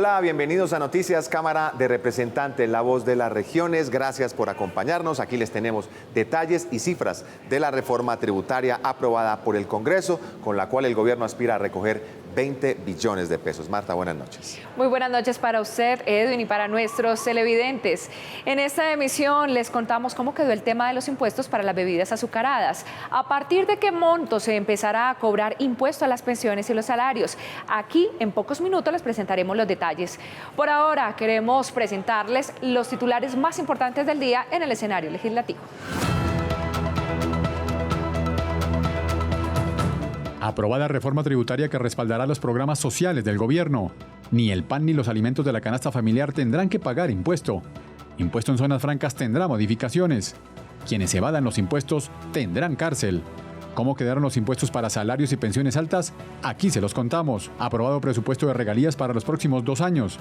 Hola, bienvenidos a Noticias Cámara de Representantes, la voz de las regiones. Gracias por acompañarnos. Aquí les tenemos detalles y cifras de la reforma tributaria aprobada por el Congreso, con la cual el gobierno aspira a recoger 20 billones de pesos. Marta, buenas noches. Muy buenas noches para usted, Edwin, y para nuestros televidentes. En esta emisión les contamos cómo quedó el tema de los impuestos para las bebidas azucaradas. A partir de qué monto se empezará a cobrar impuesto a las pensiones y los salarios. Aquí, en pocos minutos, les presentaremos los detalles. Por ahora, queremos presentarles los titulares más importantes del día en el escenario legislativo. Aprobada reforma tributaria que respaldará los programas sociales del gobierno. Ni el pan ni los alimentos de la canasta familiar tendrán que pagar impuesto. Impuesto en zonas francas tendrá modificaciones. Quienes evadan los impuestos tendrán cárcel. ¿Cómo quedaron los impuestos para salarios y pensiones altas? Aquí se los contamos. Aprobado presupuesto de regalías para los próximos 2 años.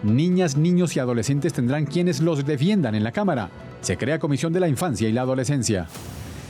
Niñas, niños y adolescentes tendrán quienes los defiendan en la Cámara. Se crea Comisión de la Infancia y la Adolescencia.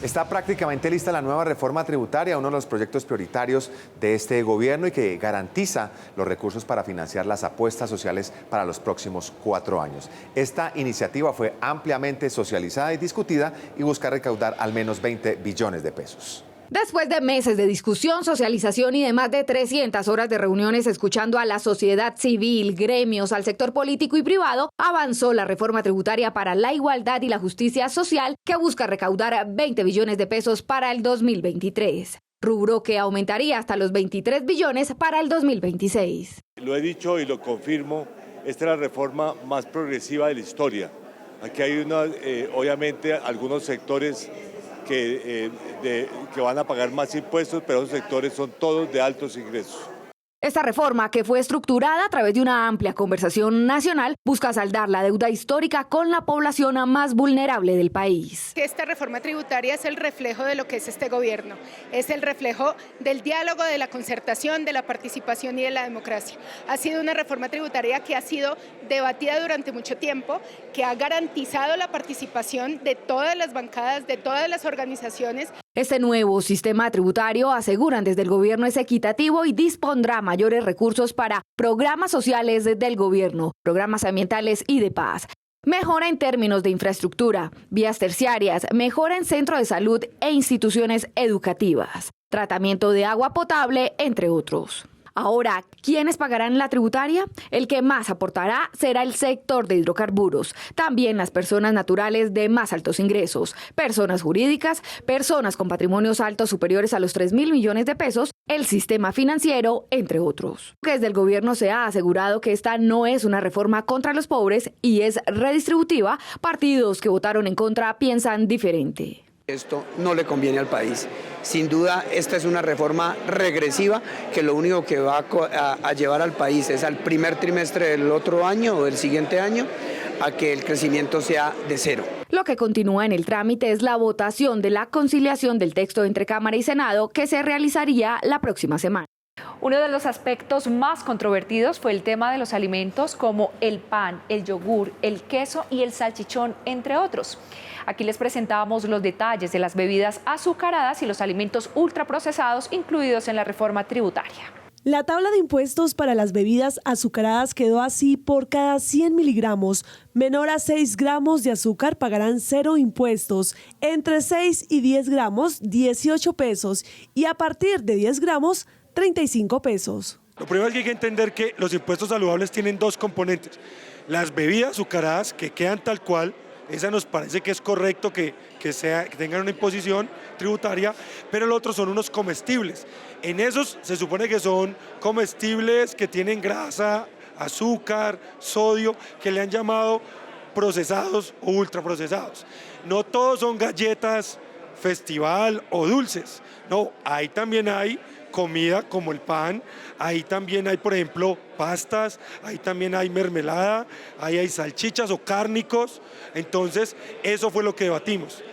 Está prácticamente lista la nueva reforma tributaria, uno de los proyectos prioritarios de este gobierno y que garantiza los recursos para financiar las apuestas sociales para los próximos 4 años. Esta iniciativa fue ampliamente socializada y discutida y busca recaudar al menos 20 billones de pesos. Después de meses de discusión, socialización y de más de 300 horas de reuniones escuchando a la sociedad civil, gremios, al sector político y privado, avanzó la reforma tributaria para la igualdad y la justicia social que busca recaudar 20 billones de pesos para el 2023. Rubro que aumentaría hasta los 23 billones para el 2026. Lo he dicho y lo confirmo, esta es la reforma más progresiva de la historia. Aquí hay obviamente algunos sectores que van a pagar más impuestos, pero esos sectores son todos de altos ingresos. Esta reforma, que fue estructurada a través de una amplia conversación nacional, busca saldar la deuda histórica con la población más vulnerable del país. Esta reforma tributaria es el reflejo de lo que es este gobierno, es el reflejo del diálogo, de la concertación, de la participación y de la democracia. Ha sido una reforma tributaria que ha sido debatida durante mucho tiempo, que ha garantizado la participación de todas las bancadas, de todas las organizaciones. Este nuevo sistema tributario, aseguran desde el gobierno, es equitativo y dispondrá mayores recursos para programas sociales del gobierno, programas ambientales y de paz. Mejora en términos de infraestructura, vías terciarias, mejora en centros de salud e instituciones educativas, tratamiento de agua potable, entre otros. Ahora, ¿quiénes pagarán la tributaria? El que más aportará será el sector de hidrocarburos. También las personas naturales de más altos ingresos, personas jurídicas, personas con patrimonios altos superiores a los 3.000 millones de pesos, el sistema financiero, entre otros. Desde el gobierno se ha asegurado que esta no es una reforma contra los pobres y es redistributiva. Partidos que votaron en contra piensan diferente. Esto no le conviene al país. Sin duda, esta es una reforma regresiva que lo único que va a llevar al país es al primer trimestre del otro año o del siguiente año a que el crecimiento sea de 0. Lo que continúa en el trámite es la votación de la conciliación del texto entre Cámara y Senado, que se realizaría la próxima semana. Uno de los aspectos más controvertidos fue el tema de los alimentos como el pan, el yogur, el queso y el salchichón, entre otros. Aquí les presentamos los detalles de las bebidas azucaradas y los alimentos ultraprocesados incluidos en la reforma tributaria. La tabla de impuestos para las bebidas azucaradas quedó así: por cada 100 miligramos menor a 6 gramos de azúcar pagarán 0 impuestos, entre 6 y 10 gramos 18 pesos y a partir de 10 gramos 35 pesos. Lo primero es que hay que entender que los impuestos saludables tienen 2 componentes. Las bebidas azucaradas que quedan tal cual, esa nos parece que es correcto que tengan una imposición tributaria, pero el otro son unos comestibles. En esos se supone que son comestibles que tienen grasa, azúcar, sodio, que le han llamado procesados o ultraprocesados. No todos son galletas, festival o dulces. No, ahí también hay comida como el pan, ahí también hay, por ejemplo, pastas, ahí también hay mermelada, ahí hay salchichas o cárnicos. Entonces, eso fue lo que debatimos.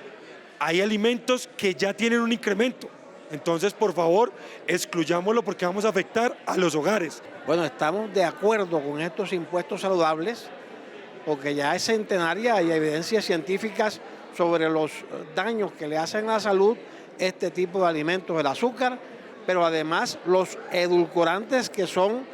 Hay alimentos que ya tienen un incremento. Entonces, por favor, excluyámoslo porque vamos a afectar a los hogares. Bueno, estamos de acuerdo con estos impuestos saludables porque ya es centenaria y hay evidencias científicas sobre los daños que le hacen a la salud este tipo de alimentos, el azúcar, pero además los edulcorantes que son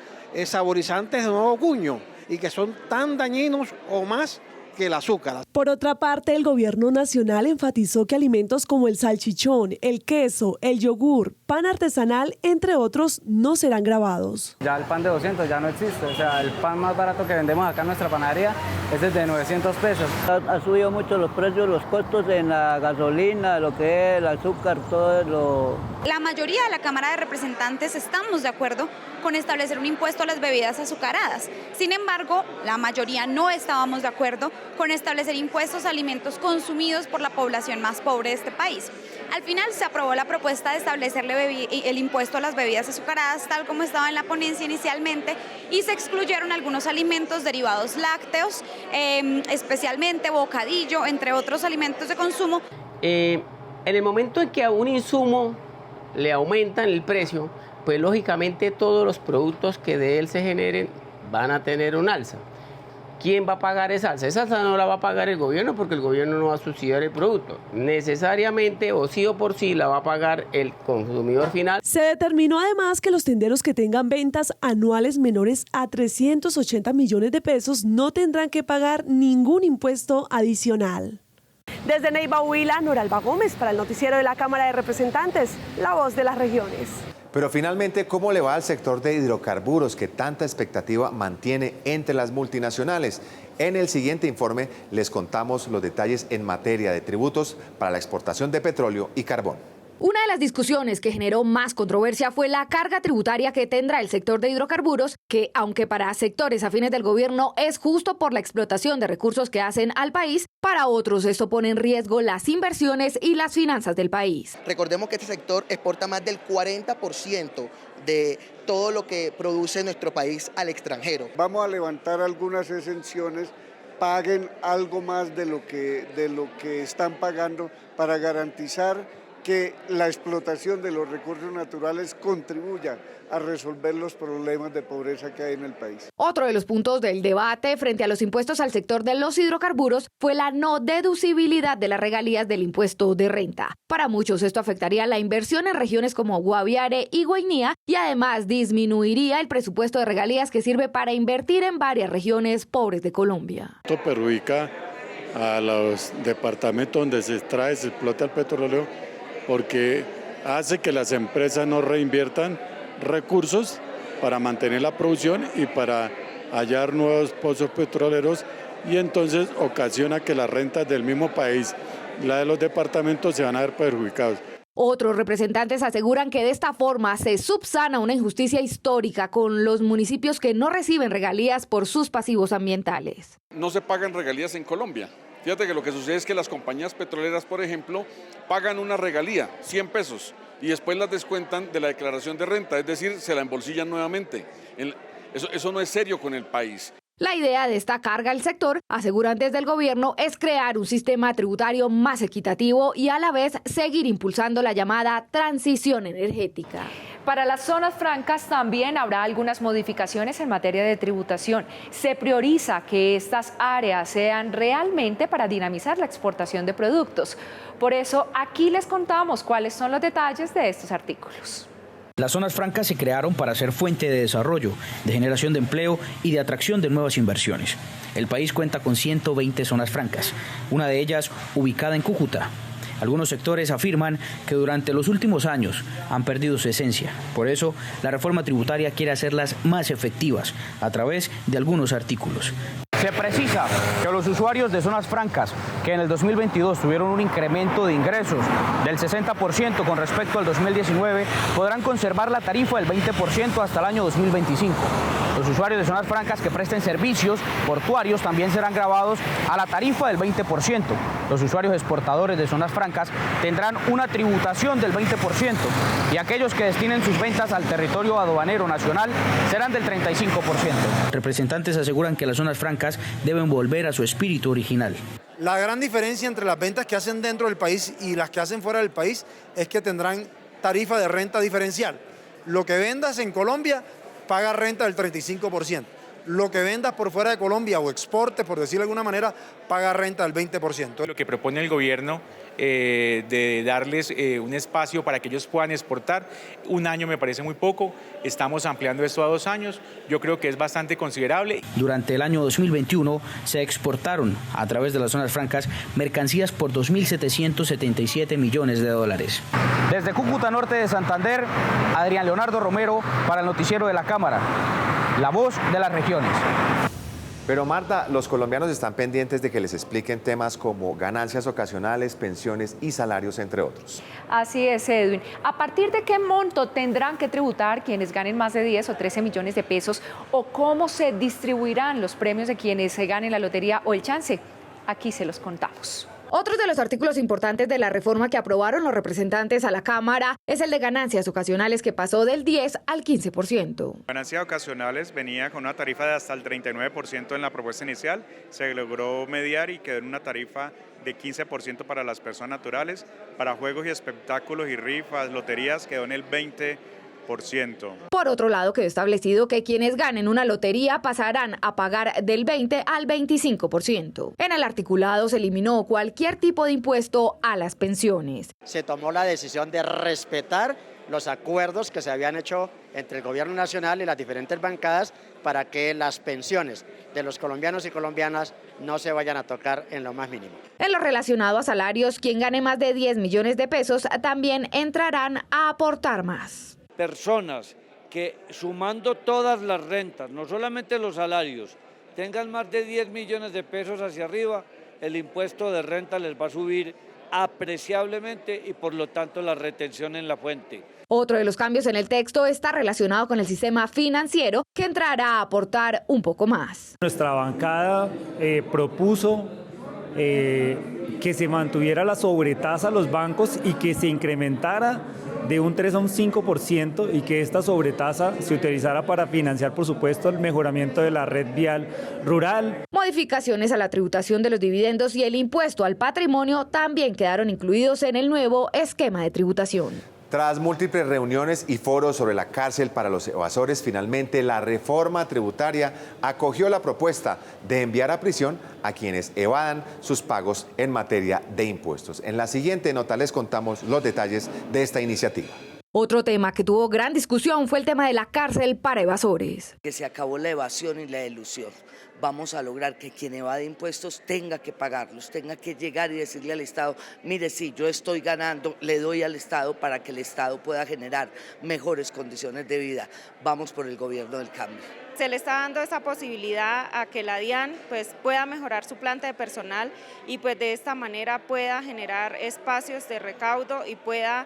saborizantes de nuevo cuño y que son tan dañinos o más que el azúcar. Por otra parte, el gobierno nacional enfatizó que alimentos como el salchichón, el queso, el yogur, pan artesanal, entre otros, no serán gravados. Ya el pan de 200 ya no existe, o sea, el pan más barato que vendemos acá en nuestra panadería es de 900 pesos. Ha subido mucho los precios, los costos en la gasolina, lo que es el azúcar, todo lo... La mayoría de la Cámara de Representantes estamos de acuerdo con establecer un impuesto a las bebidas azucaradas. Sin embargo, la mayoría no estábamos de acuerdo con establecer impuestos a alimentos consumidos por la población más pobre de este país. Al final se aprobó la propuesta de establecerle el impuesto a las bebidas azucaradas tal como estaba en la ponencia inicialmente y se excluyeron algunos alimentos derivados lácteos, especialmente bocadillo, entre otros alimentos de consumo. En el momento en que a un insumo le aumentan el precio, pues lógicamente todos los productos que de él se generen van a tener un alza. ¿Quién va a pagar esa alza? Esa alza no la va a pagar el gobierno porque el gobierno no va a subsidiar el producto. Necesariamente o sí o por sí la va a pagar el consumidor final. Se determinó además que los tenderos que tengan ventas anuales menores a 380 millones de pesos no tendrán que pagar ningún impuesto adicional. Desde Neiva, Huila, Noralba Gómez para el noticiero de la Cámara de Representantes, La Voz de las Regiones. Pero finalmente, ¿cómo le va al sector de hidrocarburos que tanta expectativa mantiene entre las multinacionales? En el siguiente informe les contamos los detalles en materia de tributos para la exportación de petróleo y carbón. Una de las discusiones que generó más controversia fue la carga tributaria que tendrá el sector de hidrocarburos, que aunque para sectores afines del gobierno es justo por la explotación de recursos que hacen al país, para otros esto pone en riesgo las inversiones y las finanzas del país. Recordemos que este sector exporta más del 40% de todo lo que produce nuestro país al extranjero. Vamos a levantar algunas exenciones, paguen algo más de lo que están pagando para garantizar que la explotación de los recursos naturales contribuya a resolver los problemas de pobreza que hay en el país. Otro de los puntos del debate frente a los impuestos al sector de los hidrocarburos fue la no deducibilidad de las regalías del impuesto de renta. Para muchos esto afectaría la inversión en regiones como Guaviare y Guainía y además disminuiría el presupuesto de regalías que sirve para invertir en varias regiones pobres de Colombia. Esto perjudica a los departamentos donde se extrae, se explota el petróleo, porque hace que las empresas no reinviertan recursos para mantener la producción y para hallar nuevos pozos petroleros, y entonces ocasiona que las rentas del mismo país, la de los departamentos, se van a ver perjudicados. Otros representantes aseguran que de esta forma se subsana una injusticia histórica con los municipios que no reciben regalías por sus pasivos ambientales. No se pagan regalías en Colombia. Fíjate que lo que sucede es que las compañías petroleras, por ejemplo, pagan una regalía, 100 pesos, y después las descuentan de la declaración de renta, es decir, se la embolsillan nuevamente. Eso no es serio con el país. La idea de esta carga al sector, aseguran desde el gobierno, es crear un sistema tributario más equitativo y a la vez seguir impulsando la llamada transición energética. Para las zonas francas también habrá algunas modificaciones en materia de tributación. Se prioriza que estas áreas sean realmente para dinamizar la exportación de productos. Por eso, aquí les contamos cuáles son los detalles de estos artículos. Las zonas francas se crearon para ser fuente de desarrollo, de generación de empleo y de atracción de nuevas inversiones. El país cuenta con 120 zonas francas, una de ellas ubicada en Cúcuta. Algunos sectores afirman que durante los últimos años han perdido su esencia. Por eso, la reforma tributaria quiere hacerlas más efectivas a través de algunos artículos. Se precisa que los usuarios de zonas francas que en el 2022 tuvieron un incremento de ingresos del 60% con respecto al 2019 podrán conservar la tarifa del 20% hasta el año 2025. Los usuarios de zonas francas que presten servicios portuarios también serán grabados a la tarifa del 20%. Los usuarios exportadores de zonas francas tendrán una tributación del 20% y aquellos que destinen sus ventas al territorio aduanero nacional serán del 35%. Representantes aseguran que las zonas francas deben volver a su espíritu original. La gran diferencia entre las ventas que hacen dentro del país y las que hacen fuera del país es que tendrán tarifa de renta diferencial. Lo que vendas en Colombia paga renta del 35%. lo que vendas por fuera de Colombia o exporte, por decirlo de alguna manera, paga renta del 20%. Lo que propone el gobierno de darles un espacio para que ellos puedan exportar, 1 año me parece muy poco, estamos ampliando esto a 2 años, yo creo que es bastante considerable. Durante el año 2021 se exportaron a través de las zonas francas mercancías por 2.777 millones de dólares. Desde Cúcuta Norte de Santander, Adrián Leonardo Romero para el noticiero de la Cámara, la voz de las regiones. Pero Marta, los colombianos están pendientes de que les expliquen temas como ganancias ocasionales, pensiones y salarios, entre otros. Así es, Edwin. ¿A partir de qué monto tendrán que tributar quienes ganen más de 10 o 13 millones de pesos? ¿O cómo se distribuirán los premios de quienes se ganen la lotería o el chance? Aquí se los contamos. Otro de los artículos importantes de la reforma que aprobaron los representantes a la Cámara es el de ganancias ocasionales, que pasó del 10 al 15%. Ganancias ocasionales venía con una tarifa de hasta el 39% en la propuesta inicial, se logró mediar y quedó en una tarifa de 15% para las personas naturales, para juegos y espectáculos y rifas, loterías quedó en el 20%. Por otro lado, quedó establecido que quienes ganen una lotería pasarán a pagar del 20 al 25%. En el articulado se eliminó cualquier tipo de impuesto a las pensiones. Se tomó la decisión de respetar los acuerdos que se habían hecho entre el gobierno nacional y las diferentes bancadas para que las pensiones de los colombianos y colombianas no se vayan a tocar en lo más mínimo. En lo relacionado a salarios, quien gane más de 10 millones de pesos también entrarán a aportar más. Personas que sumando todas las rentas, no solamente los salarios, tengan más de 10 millones de pesos hacia arriba, el impuesto de renta les va a subir apreciablemente y por lo tanto la retención en la fuente. Otro de los cambios en el texto está relacionado con el sistema financiero, que entrará a aportar un poco más. Nuestra bancada propuso que se mantuviera la sobretasa a los bancos y que se incrementara de un 3 a un 5% y que esta sobretasa se utilizara para financiar, por supuesto, el mejoramiento de la red vial rural. Modificaciones a la tributación de los dividendos y el impuesto al patrimonio también quedaron incluidos en el nuevo esquema de tributación. Tras múltiples reuniones y foros sobre la cárcel para los evasores, finalmente la reforma tributaria acogió la propuesta de enviar a prisión a quienes evadan sus pagos en materia de impuestos. En la siguiente nota les contamos los detalles de esta iniciativa. Otro tema que tuvo gran discusión fue el tema de la cárcel para evasores. Que se acabó la evasión y la elusión. Vamos a lograr que quien evade impuestos tenga que pagarlos, tenga que llegar y decirle al Estado, mire, sí, yo estoy ganando, le doy al Estado para que el Estado pueda generar mejores condiciones de vida. Vamos por el gobierno del cambio. Se le está dando esa posibilidad a que la DIAN pueda mejorar su planta de personal y de esta manera pueda generar espacios de recaudo y pueda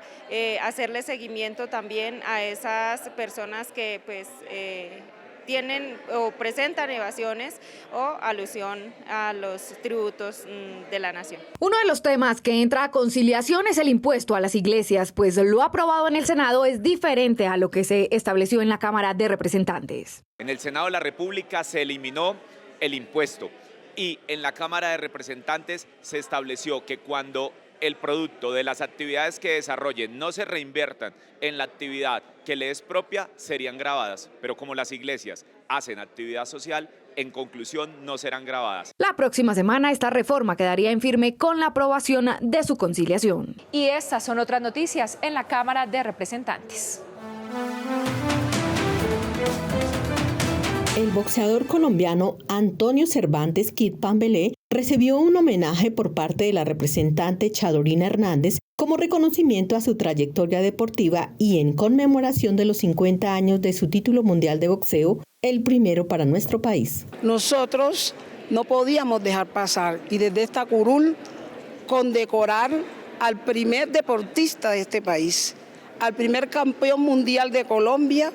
hacerle seguimiento también a esas personas que tienen o presentan evasiones o alusión a los tributos de la nación. Uno de los temas que entra a conciliación es el impuesto a las iglesias, pues lo aprobado en el Senado es diferente a lo que se estableció en la Cámara de Representantes. En el Senado de la República se eliminó el impuesto y en la Cámara de Representantes se estableció que cuando el producto de las actividades que desarrollen no se reinviertan en la actividad que le es propia, serían gravadas. Pero como las iglesias hacen actividad social, en conclusión no serán gravadas. La próxima semana esta reforma quedaría en firme con la aprobación de su conciliación. Y estas son otras noticias en la Cámara de Representantes. El boxeador colombiano Antonio Cervantes Kid Pambelé recibió un homenaje por parte de la representante Chadorina Hernández como reconocimiento a su trayectoria deportiva y en conmemoración de los 50 años de su título mundial de boxeo, el primero para nuestro país. Nosotros no podíamos dejar pasar y desde esta curul condecorar al primer deportista de este país, al primer campeón mundial de Colombia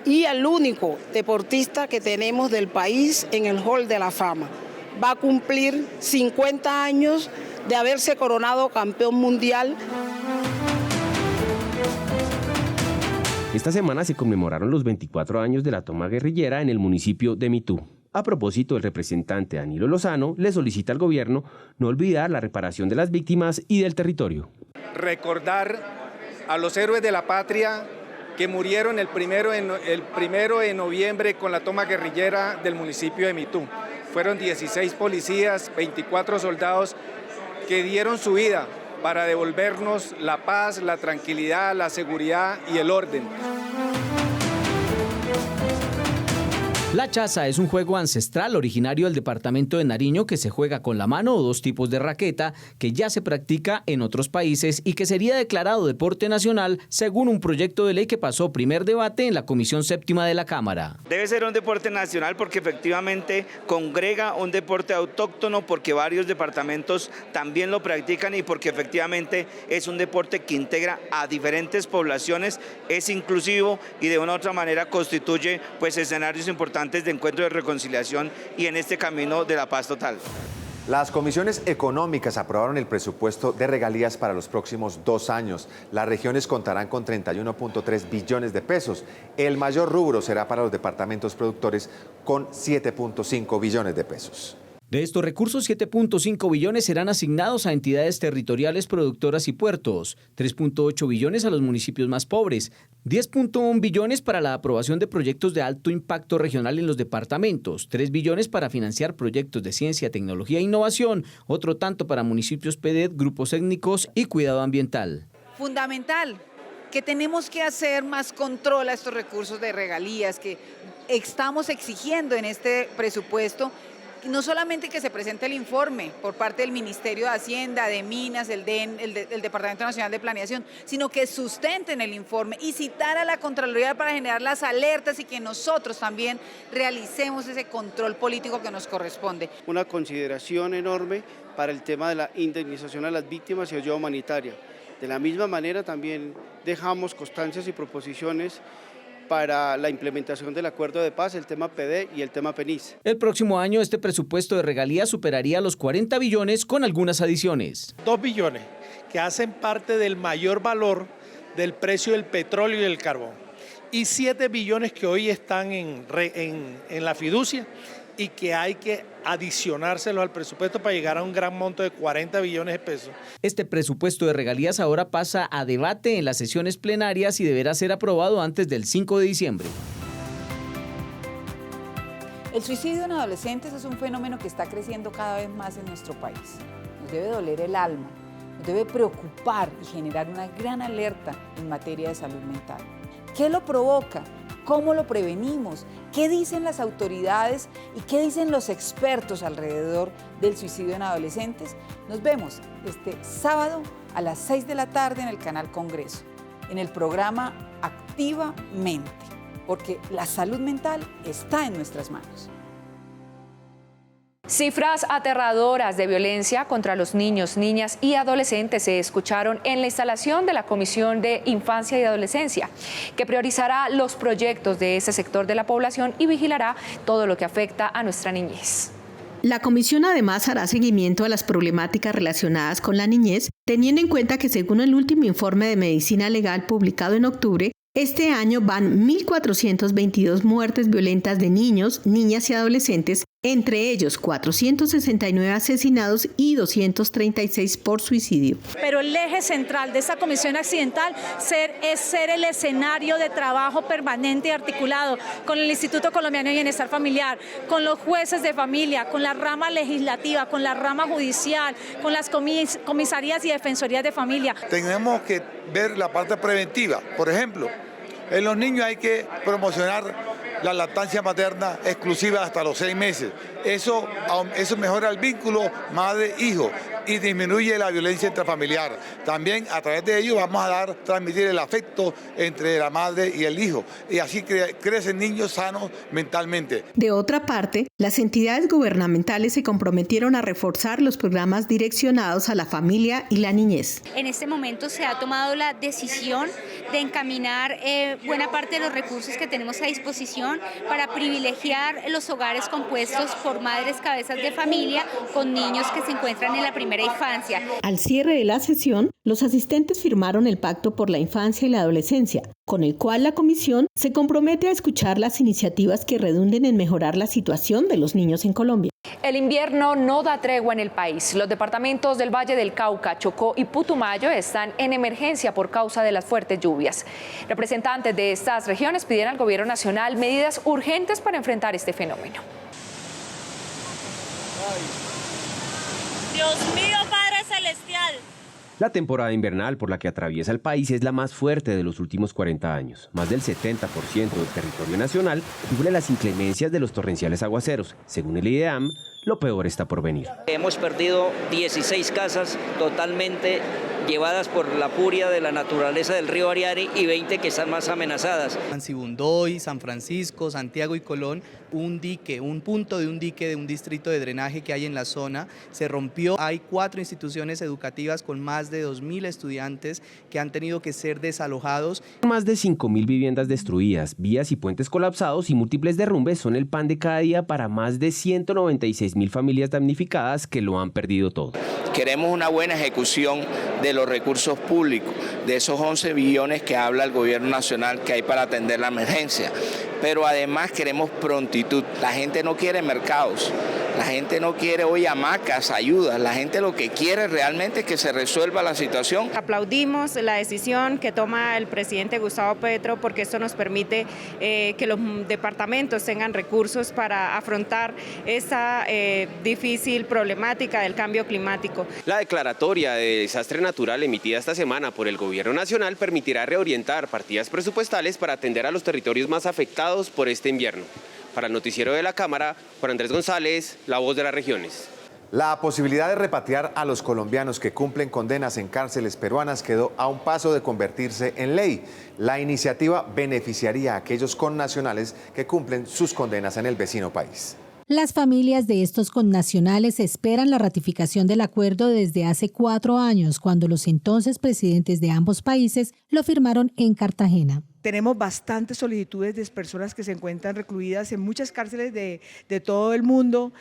y al único deportista que tenemos del país en el Hall de la Fama. Va a cumplir 50 años de haberse coronado campeón mundial. Esta semana se conmemoraron los 24 años de la toma guerrillera en el municipio de Mitú. A propósito, el representante Danilo Lozano le solicita al gobierno no olvidar la reparación de las víctimas y del territorio. Recordar a los héroes de la patria que murieron el primero de noviembre con la toma guerrillera del municipio de Mitú. Fueron 16 policías, 24 soldados que dieron su vida para devolvernos la paz, la tranquilidad, la seguridad y el orden. La chaza es un juego ancestral originario del departamento de Nariño que se juega con la mano o dos tipos de raqueta que ya se practica en otros países y que sería declarado deporte nacional según un proyecto de ley que pasó primer debate en la Comisión Séptima de la Cámara. Debe ser un deporte nacional porque efectivamente congrega un deporte autóctono, porque varios departamentos también lo practican y porque efectivamente es un deporte que integra a diferentes poblaciones, es inclusivo y de una u otra manera constituye pues escenarios importantes de encuentro de reconciliación y en este camino de la paz total. Las comisiones económicas aprobaron el presupuesto de regalías para los próximos 2 años. Las regiones contarán con 31.3 billones de pesos. El mayor rubro será para los departamentos productores con 7.5 billones de pesos. De estos recursos, 7.5 billones serán asignados a entidades territoriales productoras y puertos, 3.8 billones a los municipios más pobres, 10.1 billones para la aprobación de proyectos de alto impacto regional en los departamentos, 3 billones para financiar proyectos de ciencia, tecnología e innovación, otro tanto para municipios PEDET, grupos étnicos y cuidado ambiental. Fundamental, que tenemos que hacer más control a estos recursos de regalías que estamos exigiendo en este presupuesto. No solamente que se presente el informe por parte del Ministerio de Hacienda, de Minas, el Departamento Nacional de Planeación, sino que sustenten el informe y citar a la Contraloría para generar las alertas y que nosotros también realicemos ese control político que nos corresponde. Una consideración enorme para el tema de la indemnización a las víctimas y ayuda humanitaria. De la misma manera también dejamos constancias y proposiciones para la implementación del acuerdo de paz, el tema PD y el tema PENIS. El próximo año este presupuesto de regalías superaría los 40 billones con algunas adiciones. 2 billones que hacen parte del mayor valor del precio del petróleo y del carbón. Y 7 billones que hoy están en la fiducia y que hay que adicionárselos al presupuesto para llegar a un gran monto de 40 billones de pesos. Este presupuesto de regalías ahora pasa a debate en las sesiones plenarias y deberá ser aprobado antes del 5 de diciembre. El suicidio en adolescentes es un fenómeno que está creciendo cada vez más en nuestro país. Nos debe doler el alma, nos debe preocupar y generar una gran alerta en materia de salud mental. ¿Qué lo provoca? ¿Cómo lo prevenimos? ¿Qué dicen las autoridades y qué dicen los expertos alrededor del suicidio en adolescentes? Nos vemos este sábado a las 6 de la tarde en el canal Congreso, en el programa Activamente, porque la salud mental está en nuestras manos. Cifras aterradoras de violencia contra los niños, niñas y adolescentes se escucharon en la instalación de la Comisión de Infancia y Adolescencia, que priorizará los proyectos de ese sector de la población y vigilará todo lo que afecta a nuestra niñez. La comisión además hará seguimiento a las problemáticas relacionadas con la niñez, teniendo en cuenta que según el último informe de medicina legal publicado en octubre, este año van 1.422 muertes violentas de niños, niñas y adolescentes, entre ellos 469 asesinados y 236 por suicidio. Pero el eje central de esta comisión accidental es ser el escenario de trabajo permanente y articulado con el Instituto Colombiano de Bienestar Familiar, con los jueces de familia, con la rama legislativa, con la rama judicial, con las comisarías y defensorías de familia. Tenemos que ver la parte preventiva. Por ejemplo, en los niños hay que promocionar la lactancia materna exclusiva hasta los 6 meses. Eso mejora el vínculo madre-hijo y disminuye la violencia intrafamiliar. También a través de ello vamos a transmitir el afecto entre la madre y el hijo. Y así crecen niños sanos mentalmente. De otra parte, las entidades gubernamentales se comprometieron a reforzar los programas direccionados a la familia y la niñez. En este momento se ha tomado la decisión de encaminar buena parte de los recursos que tenemos a disposición para privilegiar los hogares compuestos por madres cabezas de familia con niños que se encuentran en la primera primera infancia. Al cierre de la sesión, los asistentes firmaron el Pacto por la Infancia y la Adolescencia, con el cual la Comisión se compromete a escuchar las iniciativas que redunden en mejorar la situación de los niños en Colombia. El invierno no da tregua en el país. Los departamentos del Valle del Cauca, Chocó y Putumayo están en emergencia por causa de las fuertes lluvias. Representantes de estas regiones pidieron al gobierno nacional medidas urgentes para enfrentar este fenómeno. Dios mío, Padre Celestial. La temporada invernal por la que atraviesa el país es la más fuerte de los últimos 40 años. Más del 70% del territorio nacional sufre las inclemencias de los torrenciales aguaceros. Según el IDEAM, lo peor está por venir. Hemos perdido 16 casas totalmente llevadas por la furia de la naturaleza del río Ariari y 20 que están más amenazadas. En Sibundoy, San Francisco, Santiago y Colón, un punto de un dique de un distrito de drenaje que hay en la zona se rompió. Hay 4 instituciones educativas con más de 2.000 estudiantes que han tenido que ser desalojados. Más de 5.000 viviendas destruidas, vías y puentes colapsados y múltiples derrumbes son el pan de cada día para más de 196.000 familias damnificadas que lo han perdido todo. Queremos una buena ejecución de los recursos públicos, de esos 11 billones que habla el gobierno nacional que hay para atender la emergencia. Pero además queremos prontitud. La gente no quiere mercados, la gente no quiere hoy hamacas, ayudas. La gente lo que quiere realmente es que se resuelva la situación. Aplaudimos la decisión que toma el presidente Gustavo Petro porque esto nos permite que los departamentos tengan recursos para afrontar esta difícil problemática del cambio climático. La declaratoria de desastre natural emitida esta semana por el gobierno nacional permitirá reorientar partidas presupuestales para atender a los territorios más afectados por este invierno. Para el noticiero de la Cámara, Juan Andrés González, La Voz de las Regiones. La posibilidad de repatriar a los colombianos que cumplen condenas en cárceles peruanas quedó a un paso de convertirse en ley. La iniciativa beneficiaría a aquellos connacionales que cumplen sus condenas en el vecino país. Las familias de estos connacionales esperan la ratificación del acuerdo desde hace 4 años, cuando los entonces presidentes de ambos países lo firmaron en Cartagena. Tenemos bastantes solicitudes de personas que se encuentran recluidas en muchas cárceles de todo el mundo,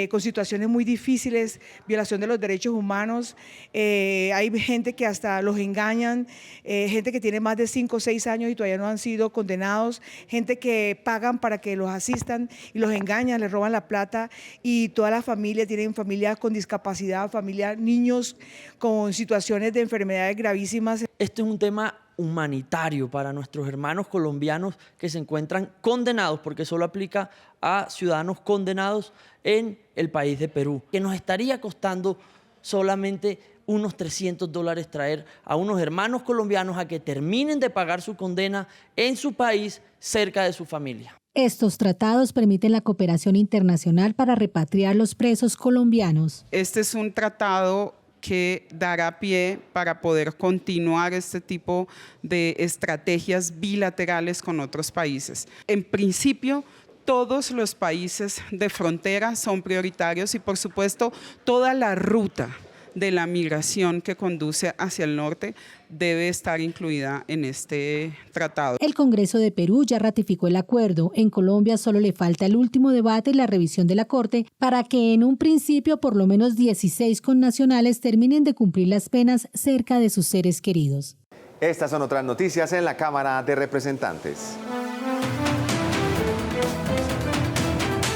con situaciones muy difíciles, violación de los derechos humanos. Hay gente que hasta los engañan, gente que tiene más de 5 o 6 años y todavía no han sido condenados, gente que pagan para que los asistan y los engañan, les roban la plata, y toda la familia, tienen familias con discapacidad, niños con situaciones de enfermedades gravísimas. Este es un tema humanitario para nuestros hermanos colombianos que se encuentran condenados, porque solo aplica a ciudadanos condenados en el país de Perú, que nos estaría costando solamente unos $300 traer a unos hermanos colombianos a que terminen de pagar su condena en su país, cerca de su familia. Estos tratados permiten la cooperación internacional para repatriar los presos colombianos. Este es un tratado que dará pie para poder continuar este tipo de estrategias bilaterales con otros países. En principio, todos los países de frontera son prioritarios y, por supuesto, toda la ruta de la migración que conduce hacia el norte debe estar incluida en este tratado. El Congreso de Perú ya ratificó el acuerdo. En Colombia solo le falta el último debate y la revisión de la Corte para que en un principio por lo menos 16 connacionales terminen de cumplir las penas cerca de sus seres queridos. Estas son otras noticias en la Cámara de Representantes.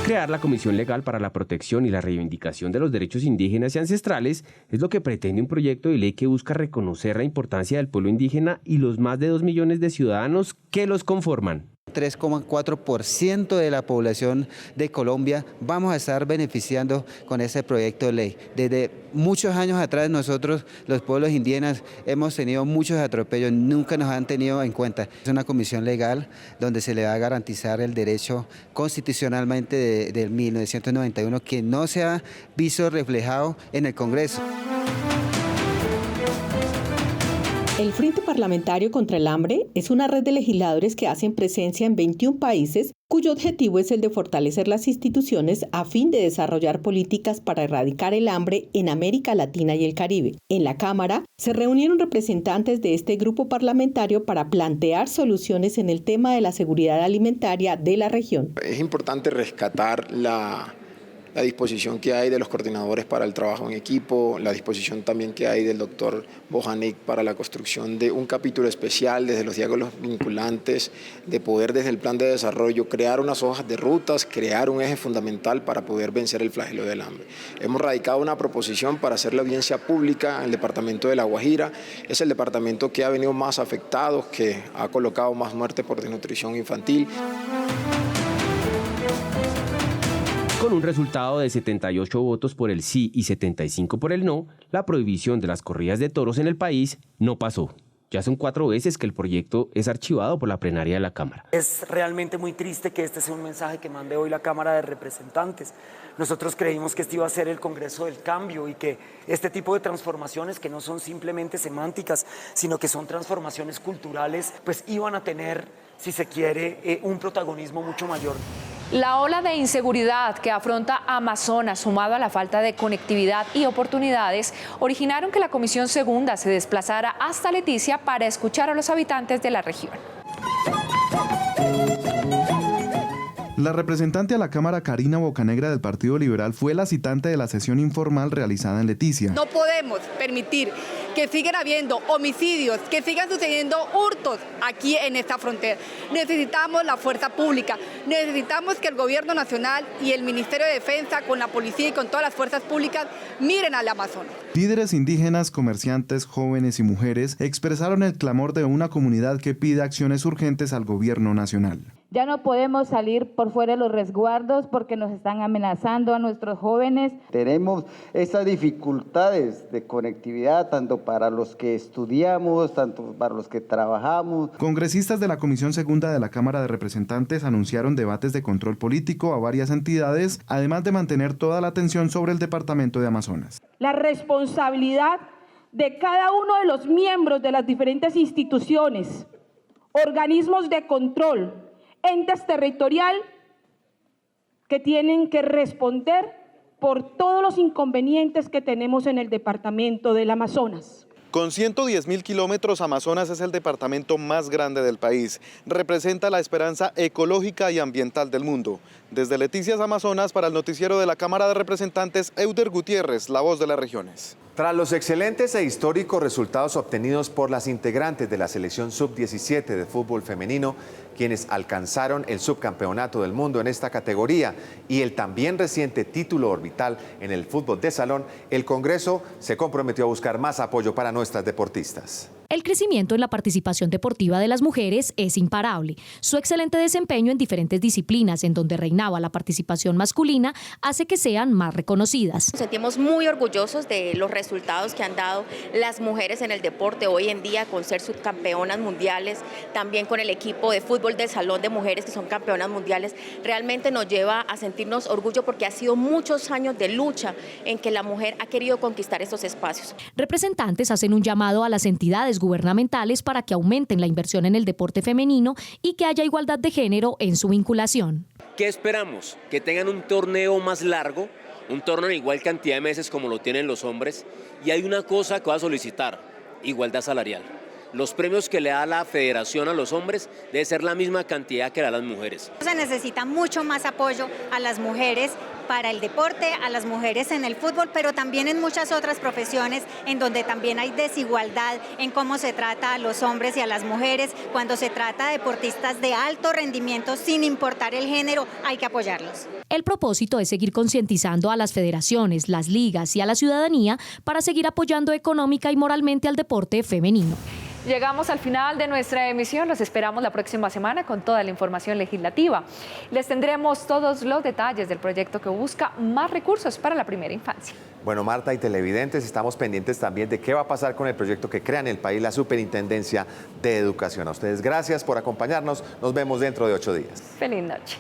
Crear la Comisión Legal para la Protección y la Reivindicación de los Derechos Indígenas y Ancestrales es lo que pretende un proyecto de ley que busca reconocer la importancia del pueblo indígena y los más de 2 millones de ciudadanos que los conforman. 3,4% de la población de Colombia vamos a estar beneficiando con ese proyecto de ley. Desde muchos años atrás nosotros, los pueblos indígenas, hemos tenido muchos atropellos, nunca nos han tenido en cuenta. Es una comisión legal donde se le va a garantizar el derecho constitucionalmente de 1991 que no se ha visto reflejado en el Congreso. El Frente Parlamentario contra el Hambre es una red de legisladores que hacen presencia en 21 países, cuyo objetivo es el de fortalecer las instituciones a fin de desarrollar políticas para erradicar el hambre en América Latina y el Caribe. En la Cámara se reunieron representantes de este grupo parlamentario para plantear soluciones en el tema de la seguridad alimentaria de la región. Es importante rescatar la disposición que hay de los coordinadores para el trabajo en equipo, la disposición también que hay del doctor Bojanik para la construcción de un capítulo especial desde los diálogos vinculantes, de poder desde el plan de desarrollo crear unas hojas de rutas, crear un eje fundamental para poder vencer el flagelo del hambre. Hemos radicado una proposición para hacer la audiencia pública en el departamento de La Guajira. Es el departamento que ha venido más afectado, que ha colocado más muerte por desnutrición infantil. Con un resultado de 78 votos por el sí y 75 por el no, la prohibición de las corridas de toros en el país no pasó. Ya son 4 veces que el proyecto es archivado por la plenaria de la Cámara. Es realmente muy triste que este sea un mensaje que mande hoy la Cámara de Representantes. Nosotros creímos que este iba a ser el Congreso del Cambio y que este tipo de transformaciones, que no son simplemente semánticas, sino que son transformaciones culturales, pues iban a tener, si se quiere, un protagonismo mucho mayor. La ola de inseguridad que afronta Amazonas, sumado a la falta de conectividad y oportunidades, originaron que la Comisión Segunda se desplazara hasta Leticia para escuchar a los habitantes de la región. La representante a la Cámara, Karina Bocanegra, del Partido Liberal, fue la citante de la sesión informal realizada en Leticia. No podemos permitir que sigan habiendo homicidios, que sigan sucediendo hurtos aquí en esta frontera. Necesitamos la fuerza pública, necesitamos que el Gobierno Nacional y el Ministerio de Defensa, con la policía y con todas las fuerzas públicas, miren al Amazonas. Líderes indígenas, comerciantes, jóvenes y mujeres expresaron el clamor de una comunidad que pide acciones urgentes al Gobierno Nacional. Ya no podemos salir por fuera de los resguardos porque nos están amenazando a nuestros jóvenes. Tenemos esas dificultades de conectividad tanto para los que estudiamos, tanto para los que trabajamos. Congresistas de la Comisión Segunda de la Cámara de Representantes anunciaron debates de control político a varias entidades, además de mantener toda la atención sobre el departamento de Amazonas. La responsabilidad de cada uno de los miembros de las diferentes instituciones, organismos de control, entes territoriales que tienen que responder por todos los inconvenientes que tenemos en el departamento del Amazonas. Con 110.000 kilómetros, Amazonas es el departamento más grande del país. Representa la esperanza ecológica y ambiental del mundo. Desde Leticias, Amazonas, para el noticiero de la Cámara de Representantes, Euder Gutiérrez, la voz de las regiones. Tras los excelentes e históricos resultados obtenidos por las integrantes de la selección sub-17 de fútbol femenino, quienes alcanzaron el subcampeonato del mundo en esta categoría y el también reciente título orbital en el fútbol de salón, el Congreso se comprometió a buscar más apoyo para nuestras deportistas. El crecimiento en la participación deportiva de las mujeres es imparable. Su excelente desempeño en diferentes disciplinas en donde reinaba la participación masculina hace que sean más reconocidas. Nos sentimos muy orgullosos de los resultados que han dado las mujeres en el deporte hoy en día, con ser subcampeonas mundiales, también con el equipo de fútbol de salón de mujeres que son campeonas mundiales. Realmente nos lleva a sentirnos orgullo porque ha sido muchos años de lucha en que la mujer ha querido conquistar estos espacios. Representantes hacen un llamado a las entidades gubernamentales para que aumenten la inversión en el deporte femenino y que haya igualdad de género en su vinculación. ¿Qué esperamos? Que tengan un torneo más largo, un torneo en igual cantidad de meses como lo tienen los hombres, y hay una cosa que va a solicitar: igualdad salarial. Los premios que le da la federación a los hombres debe ser la misma cantidad que le da a las mujeres. Se necesita mucho más apoyo a las mujeres para el deporte, a las mujeres en el fútbol, pero también en muchas otras profesiones en donde también hay desigualdad en cómo se trata a los hombres y a las mujeres. Cuando se trata de deportistas de alto rendimiento, sin importar el género, hay que apoyarlos. El propósito es seguir concientizando a las federaciones, las ligas y a la ciudadanía para seguir apoyando económica y moralmente al deporte femenino. Llegamos al final de nuestra emisión. Los esperamos la próxima semana con toda la información legislativa. Les tendremos todos los detalles del proyecto que busca más recursos para la primera infancia. Bueno, Marta y televidentes, estamos pendientes también de qué va a pasar con el proyecto que crea en el país la Superintendencia de Educación. A ustedes gracias por acompañarnos. Nos vemos dentro de 8 días. Feliz noche.